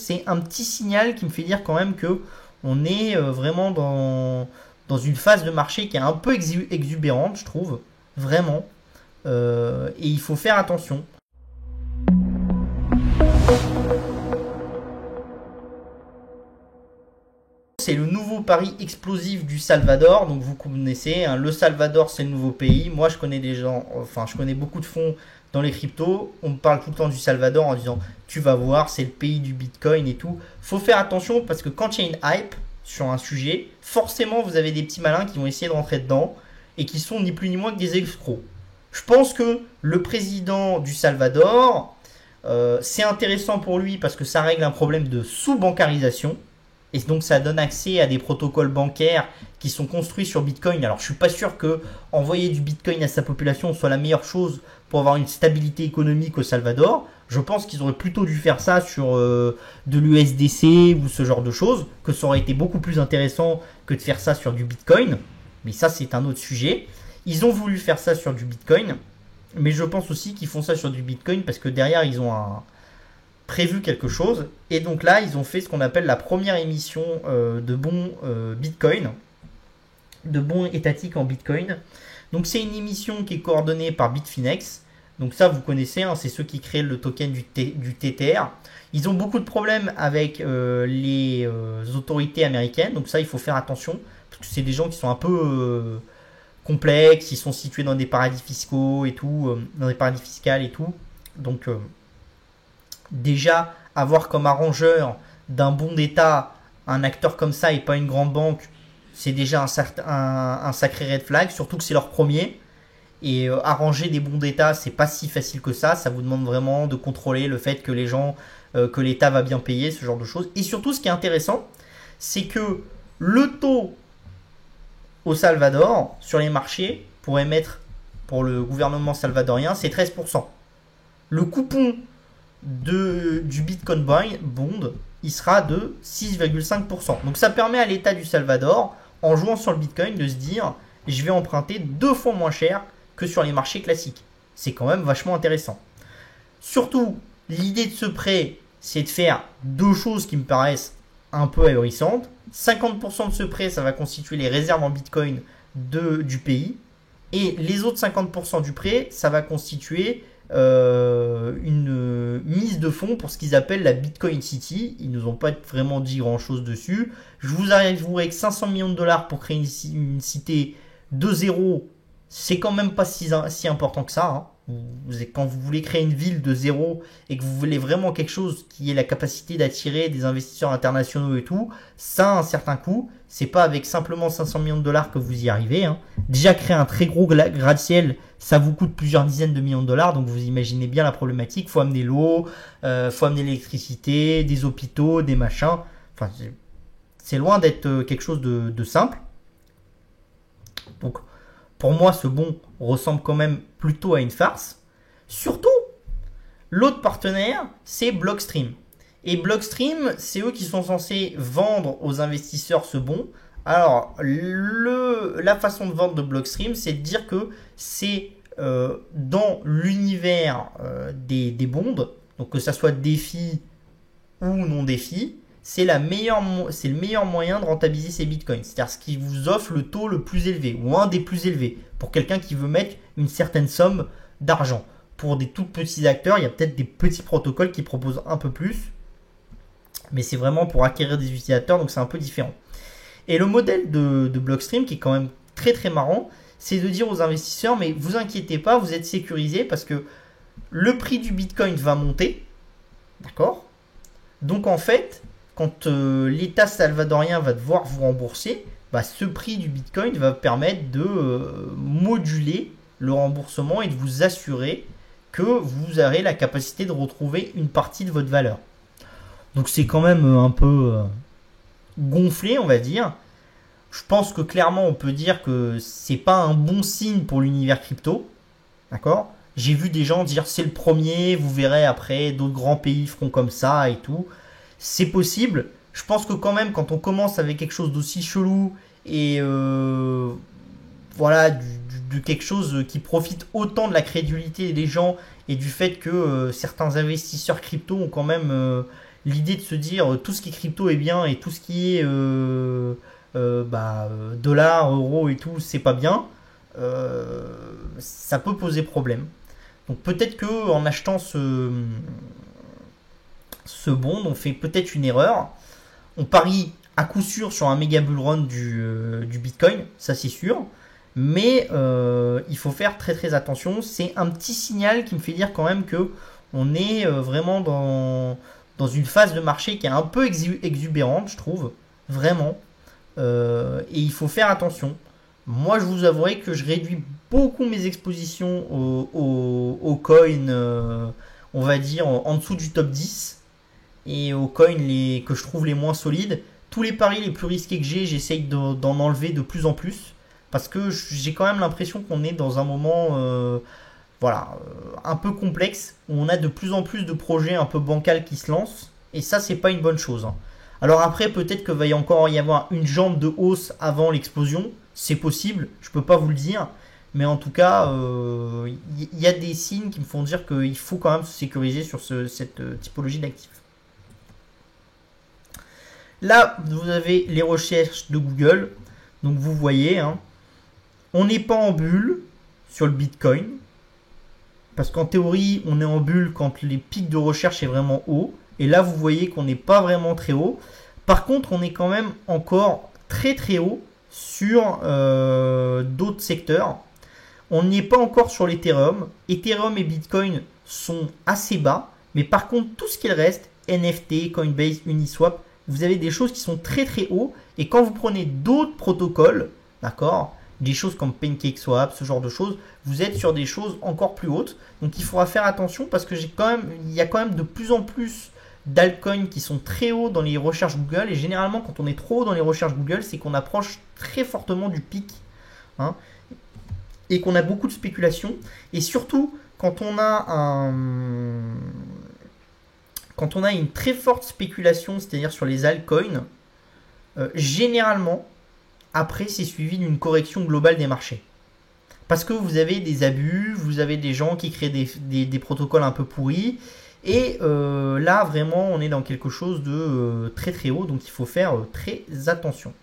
c'est un petit signal qui me fait dire quand même que on est vraiment dans une phase de marché qui est un peu exubérante, je trouve, vraiment. Et il faut faire attention. C'est le nouveau pari explosif du Salvador. Donc vous connaissez, hein, le Salvador c'est le nouveau pays. Moi je connais des gens, enfin je connais beaucoup de fonds dans les cryptos. On me parle tout le temps du Salvador en disant tu vas voir, c'est le pays du Bitcoin et tout. Faut faire attention parce que quand il y a une hype sur un sujet, forcément vous avez des petits malins qui vont essayer de rentrer dedans et qui sont ni plus ni moins que des escrocs. Je pense que le président du Salvador, c'est intéressant pour lui parce que ça règle un problème de sous-bancarisation. Et donc ça donne accès à des protocoles bancaires qui sont construits sur Bitcoin. Alors je suis pas sûr que envoyer du Bitcoin à sa population soit la meilleure chose pour avoir une stabilité économique au Salvador. Je pense qu'ils auraient plutôt dû faire ça sur de l'USDC ou ce genre de choses, que ça aurait été beaucoup plus intéressant que de faire ça sur du Bitcoin. Mais ça c'est un autre sujet. Ils ont voulu faire ça sur du Bitcoin, mais je pense aussi qu'ils font ça sur du Bitcoin parce que derrière ils ont prévu quelque chose. Et donc là, ils ont fait ce qu'on appelle la première émission de bons Bitcoin, de bons étatiques en Bitcoin. Donc c'est une émission qui est coordonnée par Bitfinex. Donc ça, vous connaissez, hein, c'est ceux qui créent le token du TTR. Ils ont beaucoup de problèmes avec les autorités américaines. Donc ça, il faut faire attention, parce que c'est des gens qui sont un peu complexes, ils sont situés dans des paradis fiscaux et tout, dans des paradis fiscaux et tout. Donc déjà, avoir comme arrangeur d'un bon d'État un acteur comme ça et pas une grande banque, c'est déjà un sacré red flag, surtout que c'est leur premier. Et arranger des bons d'État, c'est pas si facile que ça. Ça vous demande vraiment de contrôler le fait que les gens, que l'État va bien payer, ce genre de choses. Et surtout, ce qui est intéressant, c'est que le taux au Salvador, sur les marchés, pour émettre pour le gouvernement salvadorien, c'est 13%. Le coupon du Bitcoin Bond, il sera de 6,5%. Donc ça permet à l'État du Salvador, en jouant sur le Bitcoin, de se dire je vais emprunter 2 fois moins cher que sur les marchés classiques. C'est quand même vachement intéressant. Surtout, l'idée de ce prêt, c'est de faire deux choses qui me paraissent un peu ahurissantes. 50% de ce prêt, ça va constituer les réserves en Bitcoin du pays. Et les autres 50% du prêt, ça va constituer une mise de fonds pour ce qu'ils appellent la Bitcoin City. Ils nous ont pas vraiment dit grand chose dessus. Je vous avouerai que 500 millions de dollars pour créer une cité de zéro, c'est quand même pas si important que ça, hein. Quand vous voulez créer une ville de zéro et que vous voulez vraiment quelque chose qui ait la capacité d'attirer des investisseurs internationaux et tout, ça a un certain coût. C'est pas avec simplement 500 millions de dollars que vous y arrivez, hein. Déjà créer un très gros gratte-ciel, ça vous coûte plusieurs dizaines de millions de dollars, donc vous imaginez bien la problématique. Faut amener l'eau, faut amener l'électricité, des hôpitaux, des machins. Enfin, c'est loin d'être quelque chose de simple. Donc pour moi, ce bon ressemble quand même plutôt à une farce. Surtout, l'autre partenaire, c'est Blockstream. Et Blockstream, c'est eux qui sont censés vendre aux investisseurs ce bon. Alors, la façon de vendre de Blockstream, c'est de dire que c'est dans l'univers des bonds, donc que ça soit défi ou non défi, c'est le meilleur moyen de rentabiliser ses bitcoins. C'est-à-dire ce qui vous offre le taux le plus élevé, ou un des plus élevés, pour quelqu'un qui veut mettre une certaine somme d'argent. Pour des tout petits acteurs, il y a peut-être des petits protocoles qui proposent un peu plus, mais c'est vraiment pour acquérir des utilisateurs, donc c'est un peu différent. Et le modèle de Blockstream, qui est quand même très très marrant, c'est de dire aux investisseurs, mais vous inquiétez pas, vous êtes sécurisés, parce que le prix du bitcoin va monter, d'accord ? Donc en fait, quand l'État salvadorien va devoir vous rembourser, ce prix du Bitcoin va permettre de moduler le remboursement et de vous assurer que vous aurez la capacité de retrouver une partie de votre valeur. Donc c'est quand même un peu gonflé, on va dire. Je pense que clairement on peut dire que c'est pas un bon signe pour l'univers crypto. D'accord ? J'ai vu des gens dire c'est le premier, vous verrez après d'autres grands pays feront comme ça et tout. C'est possible. Je pense que quand même, quand on commence avec quelque chose d'aussi chelou et voilà, de quelque chose qui profite autant de la crédulité des gens et du fait que certains investisseurs crypto ont quand même l'idée de se dire tout ce qui est crypto est bien et tout ce qui est dollar, euro et tout, c'est pas bien, ça peut poser problème. Donc peut-être que en achetant ce bond, on fait peut-être une erreur. On parie à coup sûr sur un méga bull run du Bitcoin, ça c'est sûr. Mais il faut faire très très attention. C'est un petit signal qui me fait dire quand même que on est vraiment dans une phase de marché qui est un peu exubérante, je trouve. Vraiment. Et il faut faire attention. Moi, je vous avouerai que je réduis beaucoup mes expositions aux coins, on va dire, en dessous du top 10 et aux coins que je trouve les moins solides. Tous les paris les plus risqués que j'essaye d'en enlever de plus en plus parce que j'ai quand même l'impression qu'on est dans un moment un peu complexe où on a de plus en plus de projets un peu bancals qui se lancent et ça, c'est pas une bonne chose, hein. Alors après, peut-être que va y encore y avoir une jambe de hausse avant l'explosion. C'est possible, je peux pas vous le dire. Mais en tout cas, y a des signes qui me font dire qu'il faut quand même se sécuriser sur cette typologie d'actifs. Là, vous avez les recherches de Google. Donc vous voyez, hein, on n'est pas en bulle sur le Bitcoin. Parce qu'en théorie, on est en bulle quand les pics de recherche est vraiment haut. Et là, vous voyez qu'on n'est pas vraiment très haut. Par contre, on est quand même encore très très haut sur d'autres secteurs. On n'y est pas encore sur l'Ethereum. Ethereum et Bitcoin sont assez bas. Mais par contre, tout ce qu'il reste, NFT, Coinbase, Uniswap, vous avez des choses qui sont très très hauts. Et quand vous prenez d'autres protocoles, d'accord, des choses comme PancakeSwap, ce genre de choses, vous êtes sur des choses encore plus hautes. Donc il faudra faire attention parce que il y a quand même de plus en plus d'altcoins qui sont très hauts dans les recherches Google. Et généralement, quand on est trop haut dans les recherches Google, c'est qu'on approche très fortement du pic, hein, et qu'on a beaucoup de spéculation. Et surtout, quand on a une très forte spéculation, c'est-à-dire sur les altcoins, généralement, après, c'est suivi d'une correction globale des marchés. Parce que vous avez des abus, vous avez des gens qui créent des protocoles un peu pourris. Et là, vraiment, on est dans quelque chose de très très haut. Donc, il faut faire très attention.